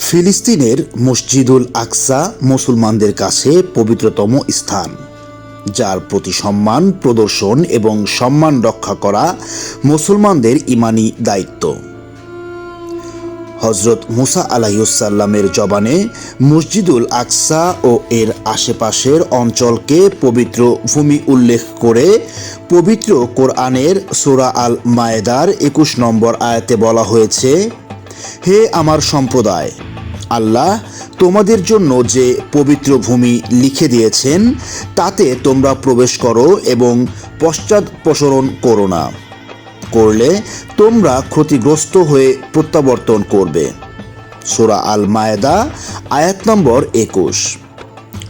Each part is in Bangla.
ফিলিস্তিনের মসজিদুল আকসা মুসলমানদের কাছে পবিত্রতম স্থান, যার প্রতি সম্মান প্রদর্শন এবং সম্মান রক্ষা করা মুসলমানদের ঈমানি দায়িত্ব। হজরত মুসা আলাইহিসসালামের জবানে মসজিদুল আকসা ও এর আশেপাশের অঞ্চলকে পবিত্র ভূমি উল্লেখ করে পবিত্র কোরআনের সূরা আল মায়েদার ২১ নম্বর আয়াতে বলা হয়েছে, হে আমার সম্প্রদায়, আল্লাহ তোমাদের জন্য যে পবিত্র ভূমি লিখে দিয়েছেন তাতে তোমরা প্রবেশ করো এবং পশ্চাদপসরণ করো না, করলে তোমরা ক্ষতিগ্রস্ত হয়ে প্রত্যাবর্তন করবে। সূরা আল মায়েদা আয়াত নম্বর ২১।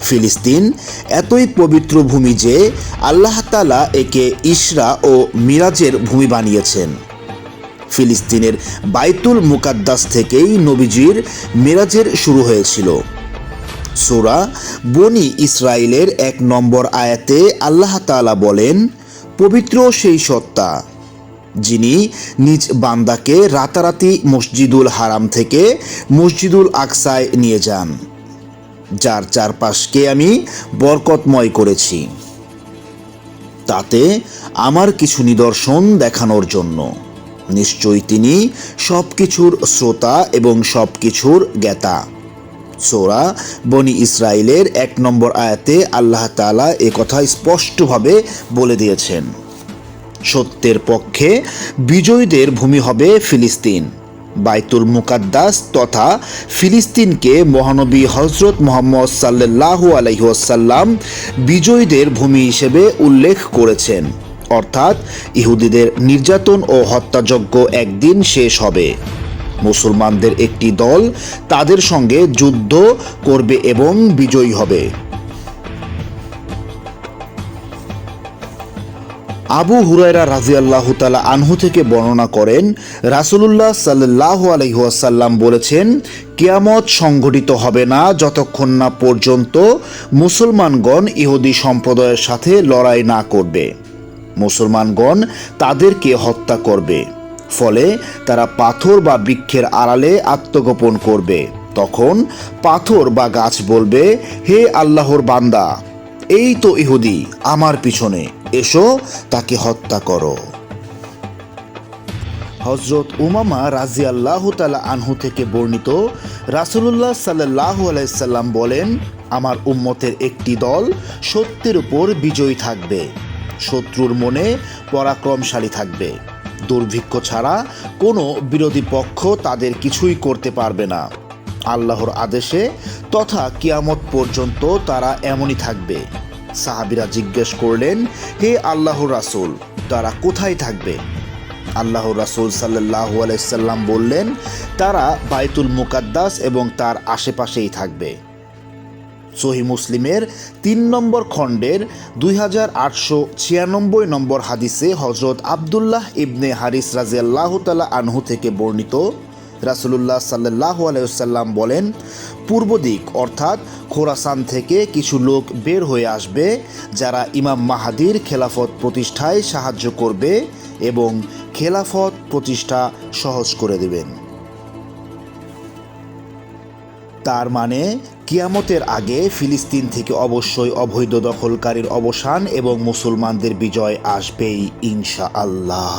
ফিলিস্তিন এতই পবিত্র ভূমি যে আল্লাহ তাআলা একে ইসরা ও মিরাজের ভূমি বানিয়েছেন। ফিলিস্তিনের বাইতুল মুকাদ্দাস থেকেই নবীজির মিরাজের শুরু হয়েছিল। সূরা বনী ইসরাইলের ১ নম্বর আয়াতে আল্লাহ তাআলা বলেন, পবিত্র সেই সত্তা যিনি নিজ বান্দাকে রাতারাতি মসজিদুল হারাম থেকে মসজিদুল আকসায় নিয়ে যান, যার চারপাশকে আমি বরকতময় করেছি, তাতে আমার কিছু নিদর্শন দেখানোর জন্য। নিশ্চয়ই তিনি সবকিছুর শ্রোতা এবং সবকিছুর জ্ঞাতা। সূরা বনী ইসরাইলের ১ নম্বর আয়াতে আল্লাহ তাআলা এ কথা স্পষ্টভাবে বলে দিয়েছেন। সত্যের পক্ষে বিজয়ীদের ভূমি হবে ফিলিস্তিন। বাইতুল মুকাদ্দাস তথা ফিলিস্তিনকে মহানবী হজরত মুহাম্মদ সাল্লাল্লাহু আলাইহি ওয়াসাল্লাম বিজয়ীদের ভূমি হিসেবে উল্লেখ করেছেন, অর্থাৎ ইহুদিদের নির্যাতন ও হত্যাযজ্ঞ একদিন শেষ হবে। মুসলমানদের একটি দল তাদের সঙ্গে যুদ্ধ করবে এবং বিজয়ী হবে। আবু হুরায়রা রাদিয়াল্লাহু তাআলা আনহু থেকে বর্ণনা করেন, রাসূলুল্লাহ সাল্লাল্লাহু আলাইহি ওয়াসাল্লাম বলেছেন, কিয়ামত সংঘটিত হবে না যতক্ষণ না পর্যন্ত মুসলমানগণ ইহুদি সম্প্রদায়ের সাথে লড়াই না করবে। মুসলমানগণ তাদেরকে হত্যা করবে, ফলে তারা পাথর বা বৃক্ষের আড়ালে আত্মগোপন করবে। তখন পাথর বা গাছ বলবে, হে আল্লাহর বান্দা, এই তো ইহুদি আমার পিছনে, এসো তাকে হত্যা করো। হযরত উমামা রাদিয়াল্লাহু তাআলা আনহু থেকে বর্ণিত, রাসূলুল্লাহ সাল্লাল্লাহু আলাইহি সাল্লাম বলেন, আমার উম্মতের একটি দল সত্যের উপর বিজয়ী থাকবে, শত্রুর মনে পরাক্রমশালী থাকবে। দুর্ভিক্ষ ছাড়া কোনো বিরোধী পক্ষ তাদের কিছুই করতে পারবে না। আল্লাহর আদেশে তথা কিয়ামত পর্যন্ত তারা এমনই থাকবে। সাহাবীরা জিজ্ঞেস করলেন, হে আল্লাহর রাসূল, তারা কোথায় থাকবে? আল্লাহর রাসূল সাল্লাল্লাহু আলাইহি সাল্লাম বললেন, তারা বাইতুল মুকাদ্দাস এবং তার আশেপাশেই থাকবে। সহিহ মুসলিমের ৩ নম্বর খণ্ডের ২৮৯৬ নম্বর হাদিসে হযরত আব্দুল্লাহ ইবনে হারিস রাদিয়াল্লাহু তাআলা আনহু থেকে বর্ণিত, রাসূলুল্লাহ সাল্লাল্লাহু আলাইহি ওয়াসাল্লাম বলেন, পূর্ব দিক অর্থাৎ খোরাসান থেকে কিছু লোক বের হয়ে আসবে, যারা ইমাম মাহদীর খেলাফত প্রতিষ্ঠায় সাহায্য করবে এবং খেলাফত প্রতিষ্ঠা সহজ করে দেবেন। তার মানে কিয়ামতের আগে ফিলিস্তিন থেকে অবশ্যই অবৈধ দখলকারীর অবসান এবং মুসলমানদের বিজয় আসবেই ইনশাআল্লাহ।